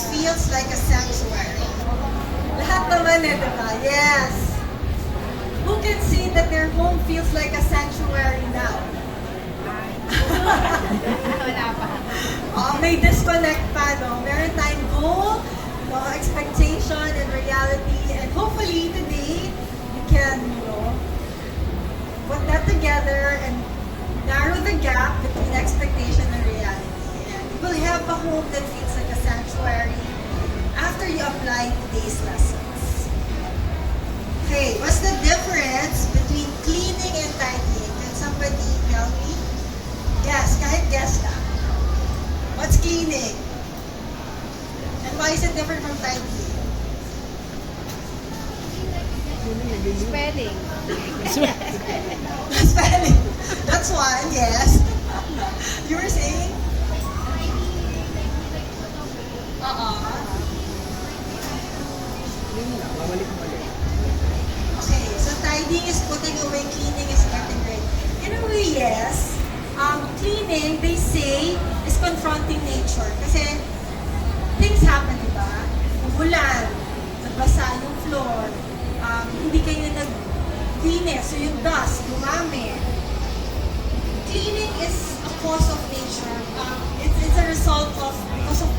feels like a sanctuary. Lahat naman eh, diba? Yes. Who can say that their home feels like a sanctuary now? Wala pa. May disconnect pa, no? Meron tayong goal, no? Expectation and reality, and hopefully today, we can, put that together and narrow the gap between expectation and reality. And you will have a home that feels like a sanctuary after you apply today's lessons. Okay, what's the difference between cleaning and tidying? Can somebody help me? Guess, kahit guess ka. What's cleaning? And why is it different from tidying? Spelling. Spelling. That's one, yes. You were saying? Okay, so tidying is putting away, cleaning is getting rid. In a way, yes. Cleaning, they say, is confronting nature. Kasi things happen, di ba? Umulan, nagbasa yung floor, hindi kayo nag-cleaning, so yung dust, dumami. Cleaning is a cause of nature. It's a result of, because of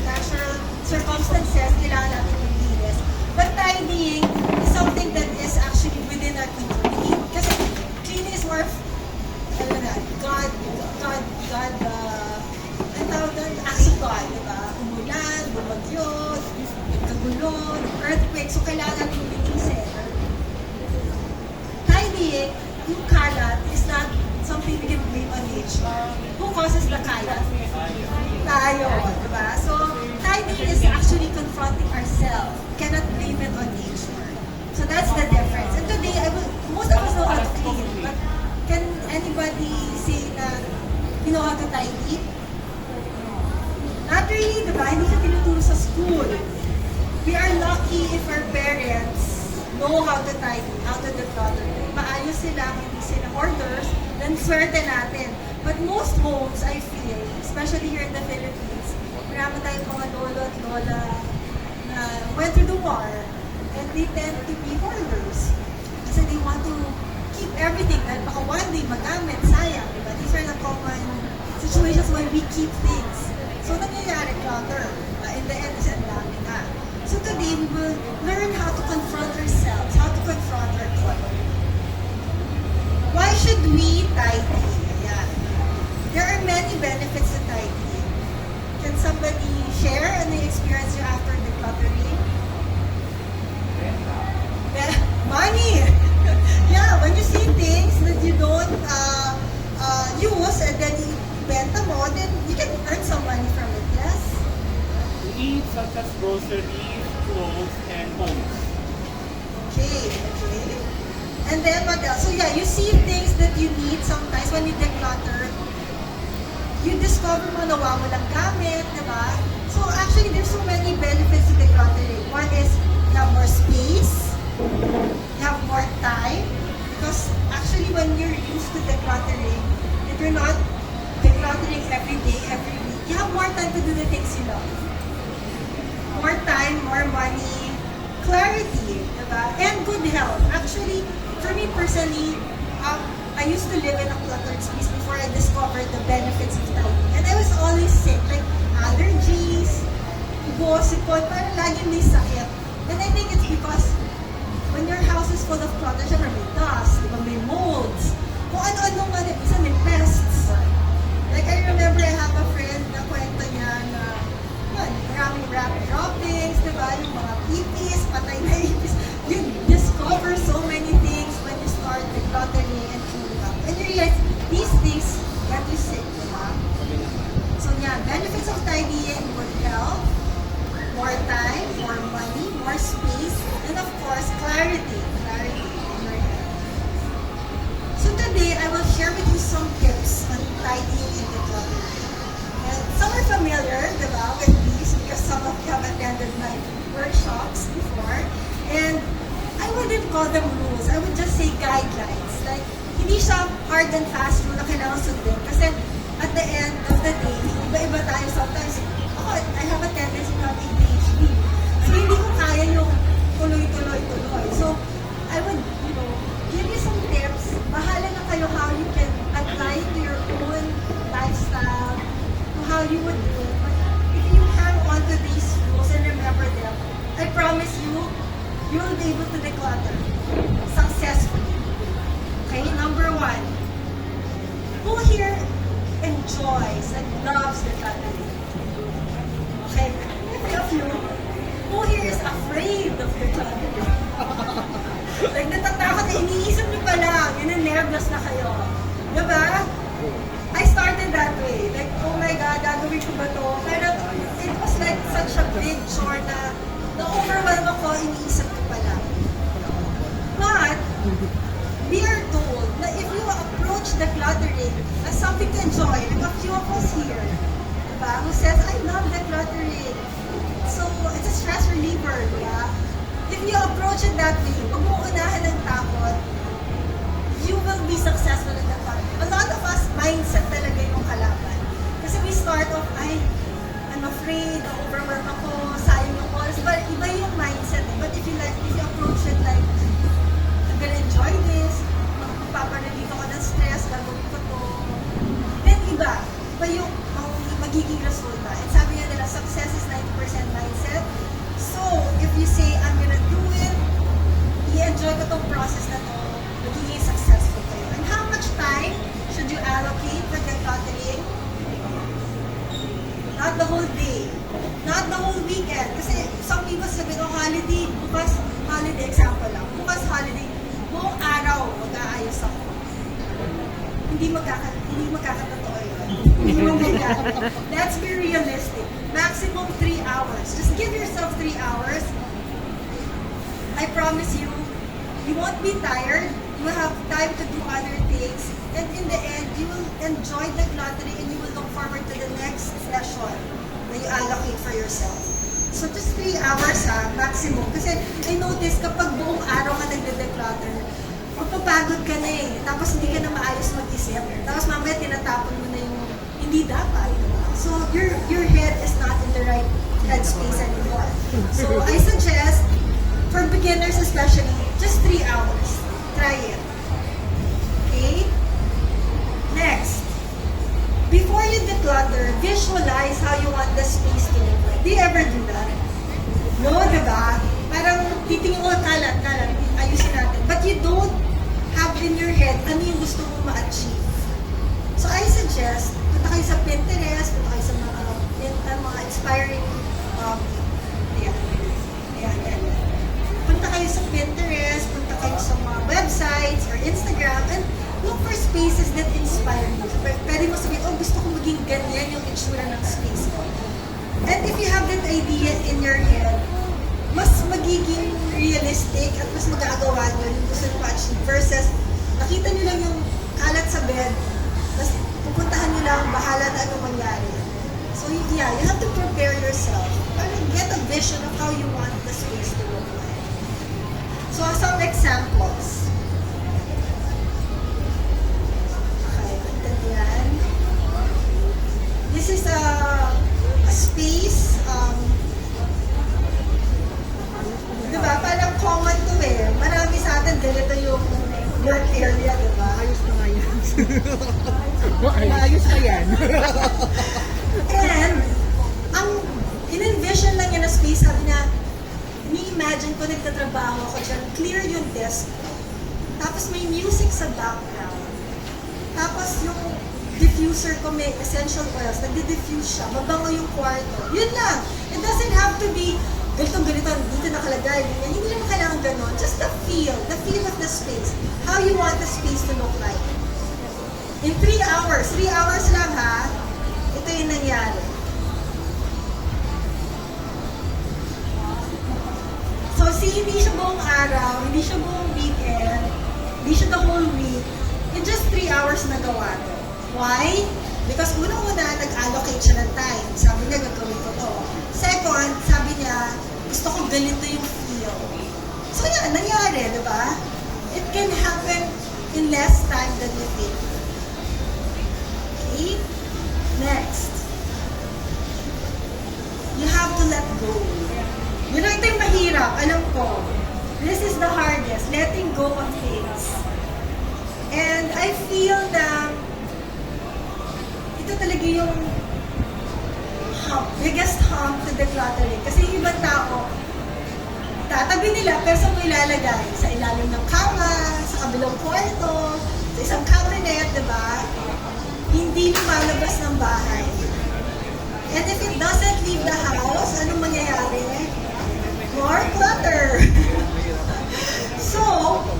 natural circumstances, kailangan natin maglinis. But tidying is something that is actually within our control. Kasi cleaning is more of, ang tawag doon, acts of God, di ba? Umulan, bumagyo, nagkagulo, earthquake, so kailangan natin linisin. Tidying, yung kalat is not something we can blame on nature. Who causes the kalat? Tayo, di ba? So, tidying is actually confronting ourselves. We cannot blame it on nature. So that's the difference. And today, most of us know how to clean, but can anybody say that you know how to tidy? Not really, di ba? Hindi ka tinuturo sa school. We are lucky if our parents know how to tidy, how to declutter. Maayos sila, hindi sila hoarders, then swerte natin. But most homes, I feel, especially here in the Philippines, marami tayong mga lolo at lola na went through the war, and they tend to be hoarders. Kasi they want to keep everything, dahil baka one day magamit, sayang, diba? These are the common situations where we keep things. So, nangyayari clutter. In the end, is ang dami na. So, today, we will learn how to confront ourselves, how to confront our clutter. Why should we tidy? Ayan. There are many benefits to tidying. Can somebody share any experience you after decluttering? Money! Yeah, when you see things that you don't use and then you benta mo, then you can earn some money from it, yes? Needs such as groceries, clothes, and homes. Okay. And then what else? So yeah, you see things that you need sometimes when you declutter. You discover mo nawawalang gamit, diba? So actually, there's so many benefits to decluttering. One is you have more space, you have more time, because actually when you're used to decluttering, if you're not decluttering every day, every week, you have more time to do the things you love. More time, more money, clarity, diba? And good health. Actually, for me personally, I used to live in a cluttered space before I discovered the benefits of tidying. And I was always sick, like allergies, sipon, parang laging may sakit. And I think it's because when your house is full of clutter, syempre may dust, diba? May molds, kung ano-ano nga, isa may pests. Like I remember I have a friend na kwento niya na maraming wrap droppings, diba? Yung mga ipis, patay na ipis. You discover so many things when you start decluttering and cleaning up. And you realize these things get you sick, diba? So yeah, benefits of tidying, good health, more time, more money, more space, and of course, clarity in your head. So today, I will share with you some tips on tidying and decluttering. And some are familiar, diba, with these because some of you have attended my workshops before. And I wouldn't call them rules. I would just say guidelines. Like, hindi siya hard and fast rule na kailangan sundin. Kasi at the end of the day, iba-iba tayo sometimes. Ako, I have a tendency to have able to declutter successfully? Okay, number one. Who here enjoys and loves decluttering? Okay, many of you. Who here is afraid of decluttering? Like, natatakot na iniisip niyo pa lang, nervous na kayo. Diba? I started that way. Like, oh my God, gagawin ko ba to? Pero it was like such a big chore na na-overwhelm ako, iniisip ko pa lang. But, we are told na if you approach decluttering as something to enjoy, like a few of us here, diba, who says, I love decluttering. So, it's a stress reliever, diba? If you approach it that way, huwag mo unahan ng takot, you will be successful in that part. A lot of us, mindset talaga yung kalaban. Kasi we start off, I'm afraid, overwhelmed ako, sayang yung oras. But iba yung mindset. But if you approach it like, I'm gonna enjoy this, magpaparelieve ako ng stress, gagawin ko to, then iba yung magiging resulta. And sabi nga nila, success is 90% mindset. So, if you say, I'm gonna do it, i-enjoy ko tong process na to, magiging successful kayo. And how much time should you allocate for decluttering? Not the whole day. Not the whole weekend. Kasi some people sabi, holiday, bukas holiday, example lang. Bukas holiday, buong araw mag-aayos ako. Hindi magkakatotoo yun. Hindi mo ganyan. Let's be realistic. Maximum 3 hours. Just give yourself 3 hours. I promise you, you won't be tired. You will have time to do other things. And in the end, you will enjoy the decluttering and you will look forward to the next session na you allocate for yourself. So just 3 hours maximum. Kasi I notice kapag buong araw ka nagde-declutter, mapapagod ka na eh. Tapos hindi ka na maayos mag-isip. Tapos mamaya tinatapon mo na yung hindi dapat. So your head is not in the right headspace anymore. So I suggest, for beginners especially, just 3 hours. Try it. Okay? Next. Before you declutter, visualize how you want the space to look like. Do you ever do that? No, diba? Parang titingin mo, kalat, ayusin natin. But you don't have in your head ano yung gusto mo ma-achieve. So I suggest, punta kayo sa Pinterest, punta kayo sa mga inspiring, ayan. Punta kayo sa Pinterest, punta kayo sa mga websites or Instagram, and look for spaces that inspire you. Pwede mo sabihin, gusto ko maging ganyan yung itsura ng space ko. And if you have that idea in your head, mas magiging realistic at mas magagawa nyo yung gusto nyo ma-achieve versus nakita nyo lang yung kalat sa bed, tapos pupuntahan nyo lang, bahala na anong mangyari. So yeah, you have to prepare yourself. Get a vision of how you want the space to look like. So some examples. Okay, ganyan. This is a space, diba? Parang common to eh. Marami sa atin, ganito yung work area, diba? Ayos na nga yan. Ayos na yan. And, ang in-envision lang niya na space, sabi niya, ni-imagine ko nagtatrabaho ako dyan, clear yung desk, tapos may music sa background, tapos yung diffuser ko may essential oils, nagdi-diffuse siya, mabango yung kwarto. Yun lang. It doesn't have to be ganito, dito nakalagay. Hindi naman kailangan ganon. Just the feel of the space. How you want the space to look like. In 3 hours lang ha, ito yung nangyari. So, hindi siya buong araw, hindi siya buong weekend, hindi siya the whole week. In just 3 hours nagawa to. Why? Because unang-una, nag-allocate siya ng time. Sabi niya, gagawin ko to. Second, sabi niya, gusto ko ganito yung feel. So yan, nangyari, di ba? It can happen in less time than you think. Okay? Next. You have to let go. Yun ang ito yung mahirap, alam ko. This is the hardest, letting go of things. And I feel na ito talaga yung biggest hump to decluttering. Kasi yung ibang tao, Tatabi nila, pero saan mo ilalagay? Sa ilalim ng kama, sa kabilang kwarto, sa isang cabinet, di ba? Hindi lumalabas ng bahay. And if it doesn't leave the house, anong mangyayari? More clutter. So,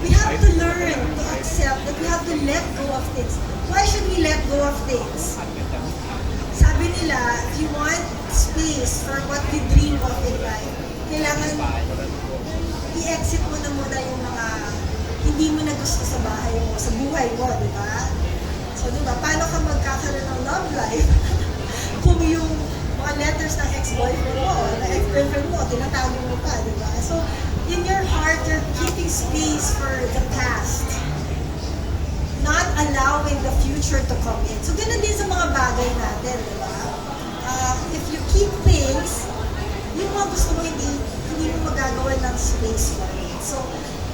we have to learn to accept that we have to let go of things. Why should we let go of things? Sabi nila, if you want space for what you dream of in life, kailangan i-exit mo na muna yung mga hindi mo na gusto sa bahay mo, sa buhay mo, di ba? So, di ba, paano ka magkakaroon ng love life kung yung mga letters ng ex-boyfriend mo, ng ex-girlfriend mo, tinatago mo pa, di ba? So, in your heart, you're keeping space for the past, not allowing the future to come in. So, ganun din sa mga bagay natin, di ba? If you keep things, yung mga gusto mo hindi mo magagawa ng space for it. So,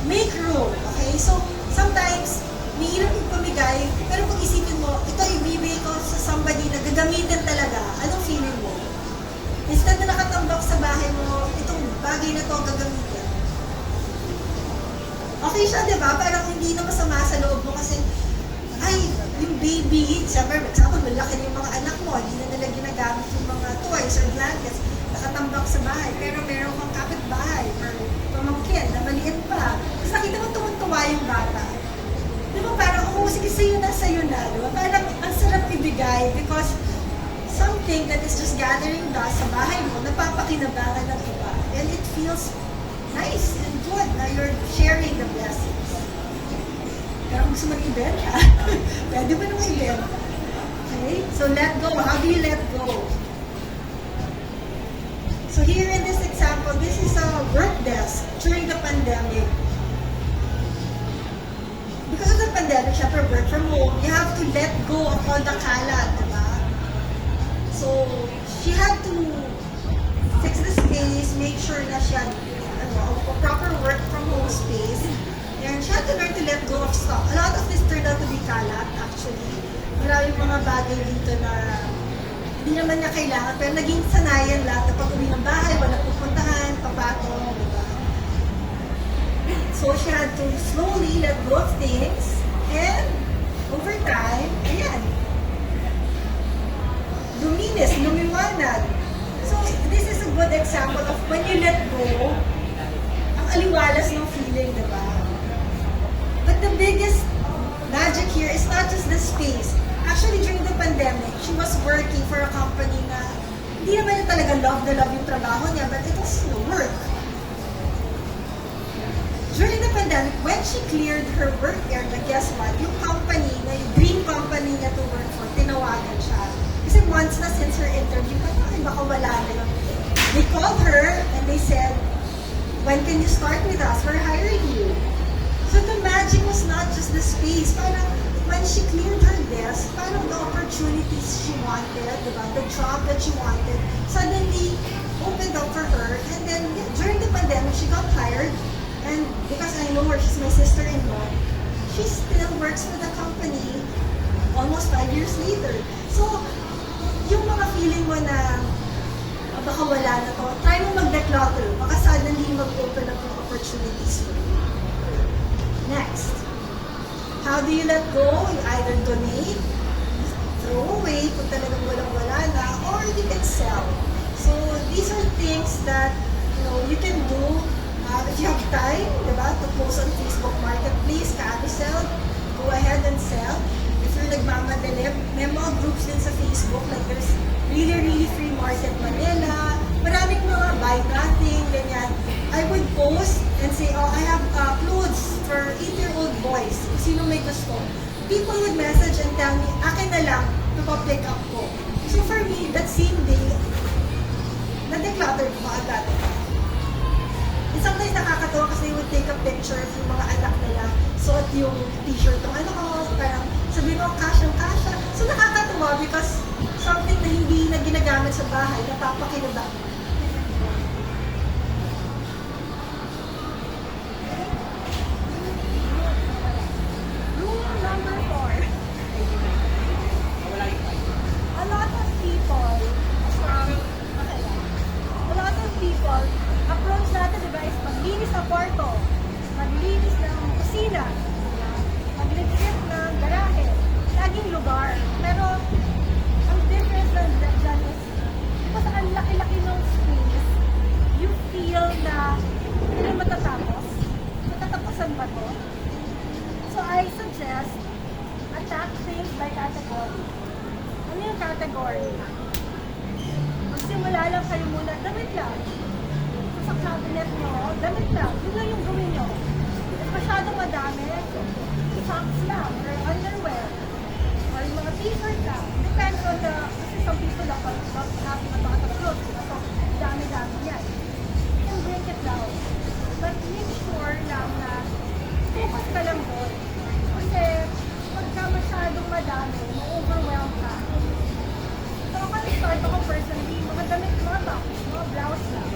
make room, okay? So, sometimes, may hirap yung pamigay, pero kung isipin mo, ito ibibigay ko sa somebody na gagamitin talaga, anong feeling mo? Instead na nakatambak sa bahay mo, itong bagay na to gagamitin. Okay siya, di ba? Parang hindi na masama sa loob mo kasi, ay, yung baby, siyempre, example, malaki na yung mga anak mo, hindi na nila ginagamit yung mga toys or blankets, nakatambak sa bahay, pero meron kang kapitbahay or pamangkin na maliit pa. Tapos nakita mo tumutuwa yung bata. Di ba parang, oh, sige, sa'yo na, di ba? Parang ang sarap ibigay because something that is just gathering dust sa bahay mo, napapakinabangan ng iba. And it feels nice and good na you're sharing the blessings. Pero kung gusto mo i-ibenta, pwede mo nung i-ibenta. Okay? So let go. How do you let go? So here in this example, this is a work desk during the pandemic. Because of the pandemic, syempre work from home, you have to let go of all the kalat, diba? So, she had to fix the space, make sure na she had a proper work from home space. And she had to learn to let go of stuff. A lot of this turned out to be kalat, actually. Maraming mga bagay dito na hindi naman niya kailangan, pero naging sanayan lahat na pag-uwi ng bahay, wala pupuntahan, papatong, diba? So she had to slowly let go of things, and over time, ayan, lumiwanag. So this is a good example of when you let go, ang aliwalas ng feeling, diba? But the biggest magic here is not just the space. Actually, during the pandemic, she was working for a company na hindi naman niya talaga love yung trabaho niya, but it was work. During the pandemic, when she cleared her work area, guess what? Yung company, na yung dream company niya to work for, tinawagan siya. Kasi months na since her interview, ay baka wala na yun. They called her and they said, when can you start with us? We're hiring you. So the magic was not just the space. Parang when she cleared her desk, parang the opportunities she wanted, diba? The job that she wanted, suddenly opened up for her. And then during the pandemic, she got hired. And because I know her, she's my sister-in-law, she still works for the company almost 5 years later. So, yung mga feeling mo na baka wala na to, try mo mag-declutter. Baka suddenly mag-open up yung opportunities for you. Next. How do you let go? You either donate, throw away kung talagang walang-wala na, or you can sell. So, these are things that you can do if you have time, diba? To post on Facebook Marketplace, carousel, go ahead and sell. If you're nagmamadali, may mga groups din sa Facebook, like there's really free market Manila, maraming mga buy nothing, ganyan. I would post and say, oh, I have clothes for 8-year-old boys. Kung sino may gusto. People would message and tell me, akin na lang, pick up ko. So for me, that same day, na-declutter ko agad. And sometimes nakakatawa kasi they would take a picture of yung mga anak nila, suot yung t-shirt ng parang sabi ko, cash. So nakakatawa because something na hindi na ginagamit sa bahay, napapakinabang. A lot of people, approach natin, diba, is sa kwarto, maglinis ng kusina, maglinis ng garahe, laging lugar. Pero, ang difference lang dyan is, kasi ang laki-laki ng space, you feel na hindi matatapos. Matatapusan ba to? So, I suggest, attack things by category. Ano yung category? Magsimula lang kayo muna, damit lang. Sa cabinet nyo, damit lang. Yun lang yung gawin nyo. If masyadong madami, socks lang, or underwear, or yung mga t-shirt lang. Depends on the, kasi some people lang, happy na baka clothes, diba? So, dami-dami yan. You can break it down. But make sure lang na focus ka lang doon. Kasi, pagka masyadong madami, ma-overwhelm ka. So, ako nag-start ako personally, mga damit, mga tops, mga blouse lang.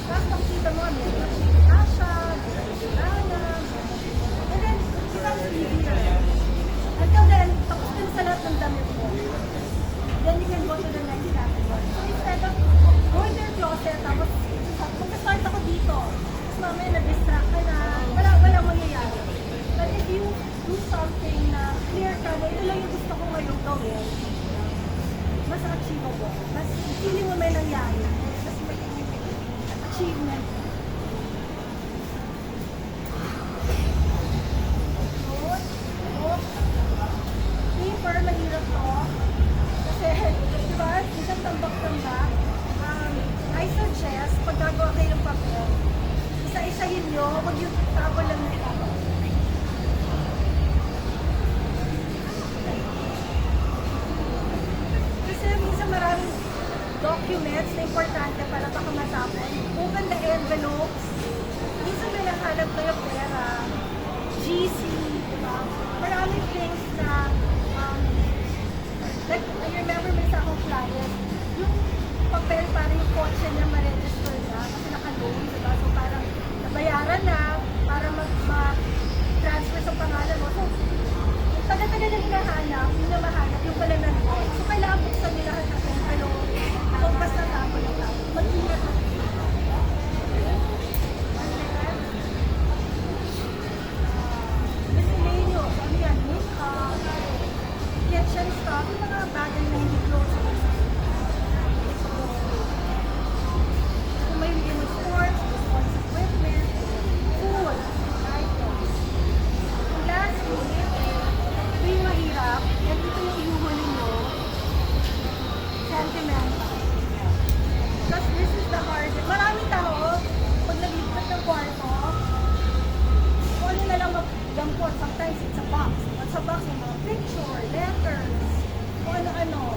Tapos makikita mo, meron Asha, meron Lana, and then, it becomes easier. Until then, tapos din sa lahat ng damit mo. Then you can go to the next category. So, instead of going to your closet, tapos, mag-start ako dito. Tapos mamaya, na-distract ka na, wala mangyayari. But if you do something na clear ka, na ito lang yung gusto ko ngayong gawin, mas achievable. Mas feeling mo may nangyari. Mas may achievement. Paper, mahirap to. Kasi, di ba, isang tambak-tambak. I suggest, pag gagawa kayo ng papel, isa-isahin nyo, huwag yung tabo lang ng tabo. Kasi minsan maraming documents na importante para baka matapon. Open the envelopes. Minsan may nakalap kayo pera, GC, diba? Maraming things na, like, I remember may sa akong client, yung papel para yung kotse niya ma-register na kasi naka-loan, diba? So parang nabayaran na para ma-transfer sa pangalan mo. So, taga-taga na hinahanap, yung na mahanap, yung pala nandun. So, kailangan buksan nila ang envelope, kung basta tapo ng tapo. Mag-ingat na. Miscellaneous, ano yan? Kitchen stuff, yung mga bagay na hindi close. Kung may yung sports, sports equipment, food, items. And lastly, ito yung mahirap, at ito yung ihuhuli mo, sentimental. Because this is the hardest. Maraming tao, pag naglipat ng kwarto, kung ano na lang magdampot, sometimes it's a box. At sa box, may mga picture, letters, kung ano-ano.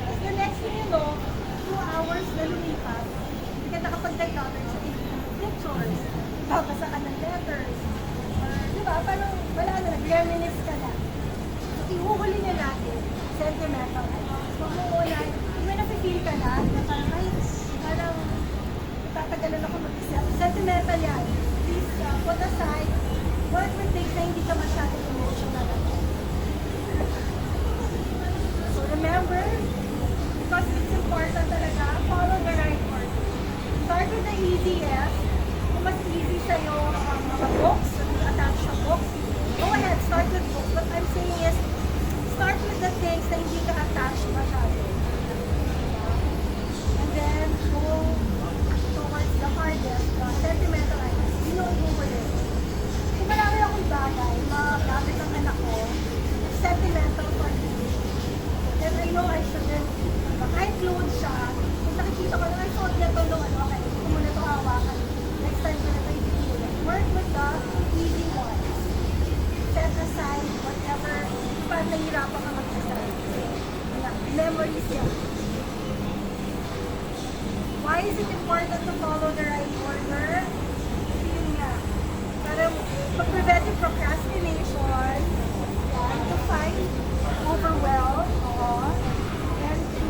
Tapos the next thing you know, 2 hours na lumipas, hindi ka nakapag-declutter sa pictures, babasa ka ng letters, di ba? Parang wala na, nag-reminisce ka na. So, ihuhuli na natin, sentimental items. Mag-uulan, kung may napipil ka na parang, ay, parang tatagalan ako mag-isip. Sentimental yan. Please put aside what would take na hindi ka masyadong emotional. So remember, because it's important talaga, follow the right order. Start with the easiest. Kung mas easy sa'yo mga books, attach sa books, go ahead, start with books. What I'm saying is, start with the things na hindi ka attached masyado. And then, go towards the hardest, the sentimental items. You know, go for it. Kung marami akong bagay, magamit ang anak ko, sentimental for me. Then I know I shouldn't, kahit clothes siya, kung nakikita ko na, ay, suot niya ito nung ano, okay, kung muna ito hawakan. Next time ko na ito ibigay. Work with the easy ones. Set aside whatever, pa nahirapan ka mag-decide. Memories yan. Why is it important to follow the right order? Yun nga. Para mag-prevent yung procrastination, to find overwhelm, and to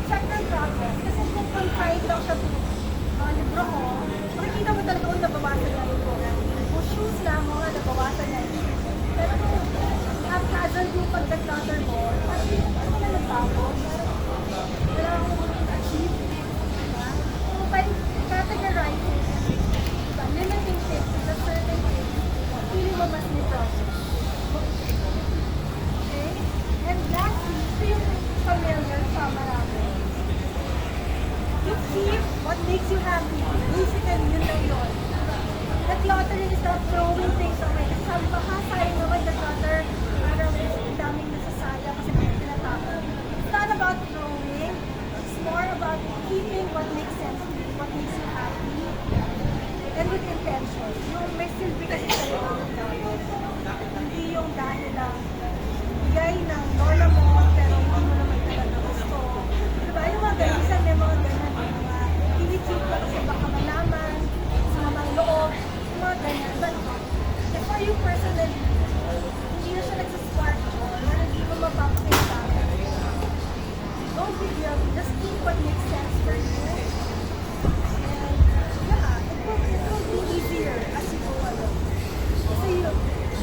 check the progress. Kasi kung confined lang siya to libro ko, makikita mo talaga kung nabawasan na yung program. Kung shoes lang mo, nabawasan na yun. Pero kung haphazard yung pag-declutter mo, at least ano na nagtapos, wala akong achieve. Diba? So by categorizing, diba? What makes you happy? Basically, yun lang yun. Decluttering is not throwing things away. Kasi sabi baka sayang naman declutter. Parang ang daming nasasayang kasi may tinatapon. It's not about throwing. It's more about keeping what makes sense to you, what makes you happy. And with intention. Yung may silbi kasi sa'yo ang gamit. Hindi yung dahil lang bigay ng lola mo pero hindi mo naman talaga gusto. Diba? Yung mga ganyan, may mga ganyan. Yung mga kinikip ka kasi baka malaman sa mamang loob. Yung mga ganyan. But for you personally, hindi na siya nagsaspark mo na hindi mo mapapakita. Don't be guilty. Just keep what makes sense for you. And yeah, it will be easier as you go along. Kasi yun,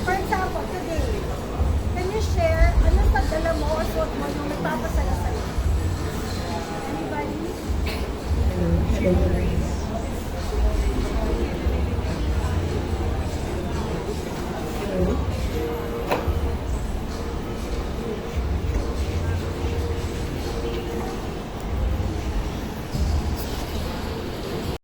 for example, today, can you share ano sa dala mo o suot mo yung nagpapasaya sa'yo? Anybody? Hello, Grace. Hello.